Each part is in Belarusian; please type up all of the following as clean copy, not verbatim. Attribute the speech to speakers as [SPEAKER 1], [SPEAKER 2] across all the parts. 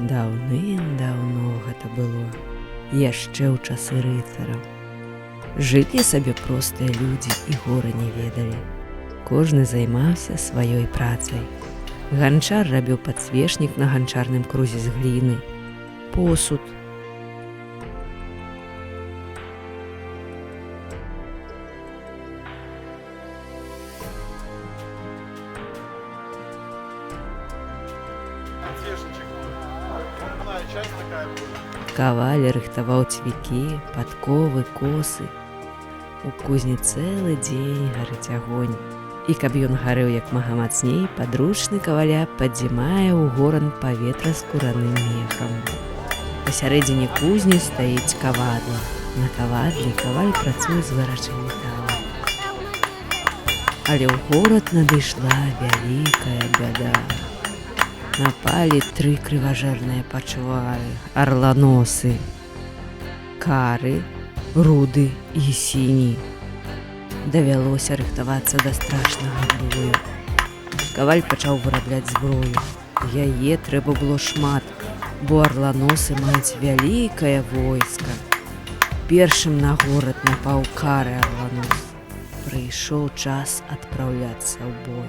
[SPEAKER 1] Даўным-даўно гэта было, яшчэ ў часы рыцараў. Жылі сабе простыя людзі і гора не ведалі. Кожны займаўся сваёй працай. Ганчар рабіў падсвечнік на ганчарным крузе з гліны, посуд. Каваль рыхтаваў цвікі, падковы, косы. У кузні цэлы дзень гарыць агонь. І каб ён гарэў як мага мацней, падручны каваля падзімае ў горан паветра скураным мехам. Пасярэдзіне кузні стаіць кавадла. На кавадле каваль працуе з гарачым металам. Але ў горад надышла вялікая бяда. Напалі 3 крыважэрныя пачвары, арланосы, кары, руды і сіні. Давялося рыхтавацца да страшнага бою. Каваль пачаў вырабляць зброю. Яе трэба было шмат, бо арланосы маюць вялікае войска. Першым на горад напаў кары арланос. Прыйшоў час адпраўляцца ў бой.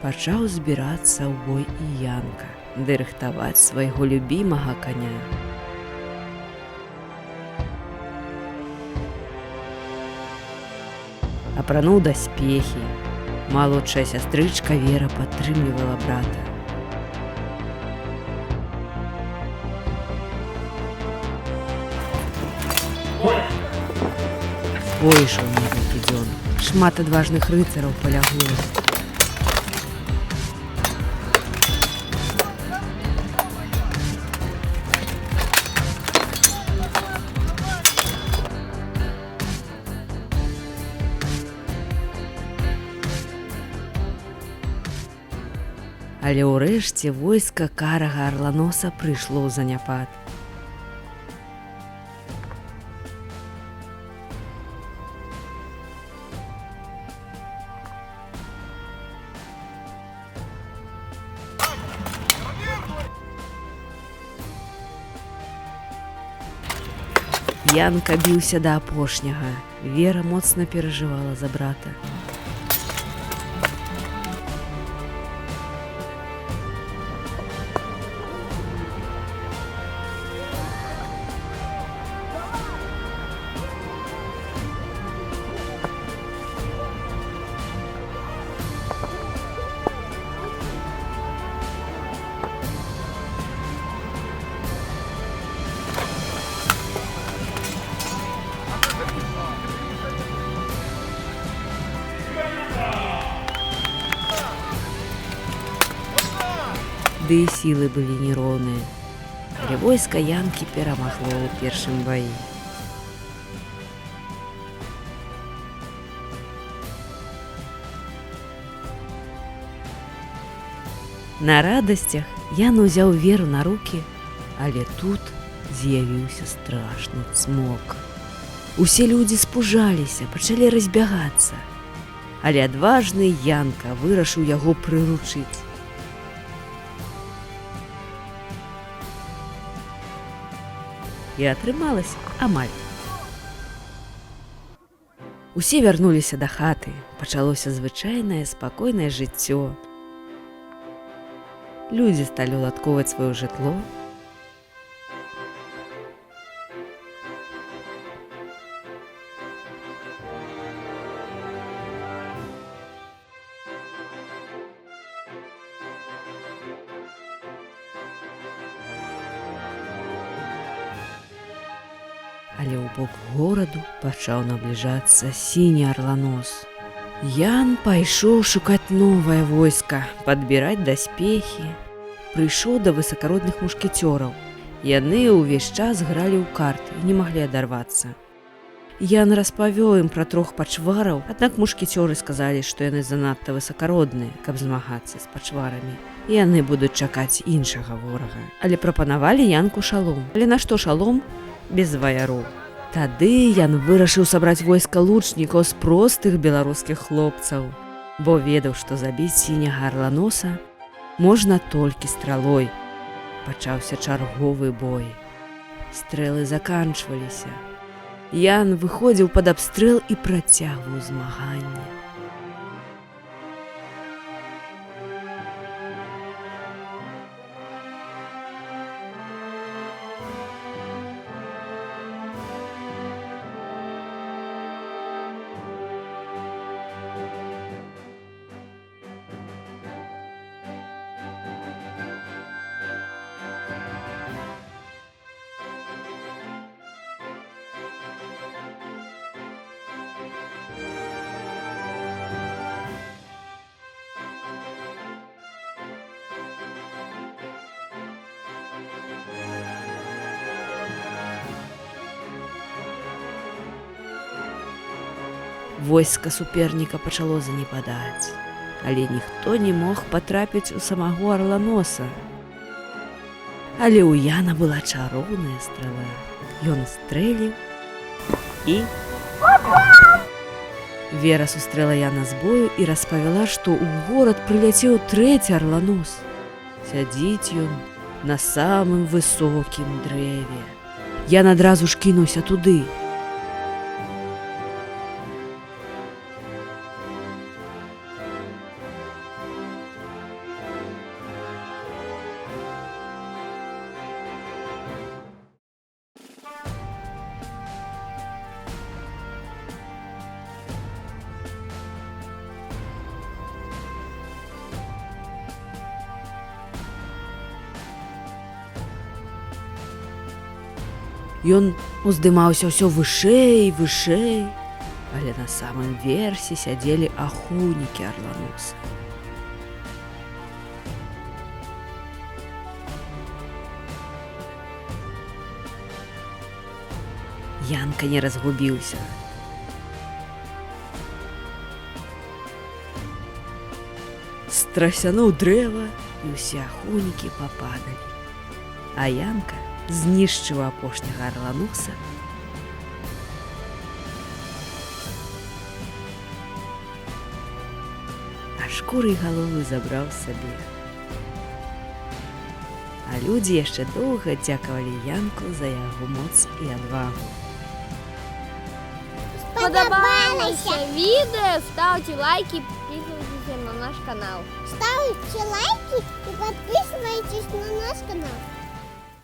[SPEAKER 1] Пачаў збірацца ў бой і Янка, ды рыхтаваць свайго любімага каня. Апрануў даспехі. Малодшая сястрычка Вера падтрымлівала брата. Бой ішоў некалькі дзён. Шмат адважных рыцараў палягло. Але ўрэшце войска карага арланоса прыйшло ў заняпад. Янка біўся да апошняга. Вера моцна перажывала за брата. Ды і сілы былі нероўныя, але войска Янкі перамагло ў першым баі. На радасцях Ян узяў Веру на рукі, але тут з'явіўся страшны цмок. Усе людзі спужаліся, пачалі разбягацца, але адважны Янка вырашыў яго прыручыць. І атрымалася амаль. Усе вярнуліся да хаты, пачалося звычайнае спакойнае жыццё. Людзі сталі ўладкоўваць сваё жытло. Але ў бок гораду пачаў набліжацца сіні арланос. Ян пайшоў шукаць новае войска, падбіраць даспехі. Прыйшоў да высакародных мушкецёраў. Яны ўвесь час гралі ў карты і не маглі адарвацца. Ян распавёў ім пра 3 пачвараў, аднак мушкецёры сказалі, што яны занадта высакародныя, каб змагацца з пачварамі. І яны будуць чакаць іншага ворага. Але прапанавалі Янку шалом. Але нашто шалом? Без ваяроў. Тады Ян вырашыў сабраць войска лучнікаў з простых беларускіх хлопцаў, бо ведаў, што забіць сіняга арланоса можна толькі стралой. пачаўся чарговы бой. Стрэлы заканчваліся. Ян выходзіў пад абстрэл і працягваў змаганне. Войска суперніка пачало занепадаць, але ніхто не мог патрапіць у самого Арланоса. Але ў Яна была чароўная страла. Ён стрэліў і... Вера сустрэла Яна з бою і распавяла, што ў горад прыляцеў трэці Арланос. Сядзіць ён на самым высокім дрэве. Ян адразу ж кінуўся туды. Ён уздымаўся ўсё вышэй і вышэй, але на самым версе сядзелі ахоўнікі Арланоса. Янка не разгубіўся. Страсянуў дрэва, і ўсе ахоўнікі пападалі. А Янка знішчыў апошняга Арланоса. А шкуры і галовы забраў сабе. А людзі яшчэ доўга дзякавалі Янку за яго моц і адвагу.
[SPEAKER 2] Сподобалося відео, ставьте лайки, подписывайтесь на наш канал.
[SPEAKER 3] Ставьте лайки и подписывайтесь на наш канал.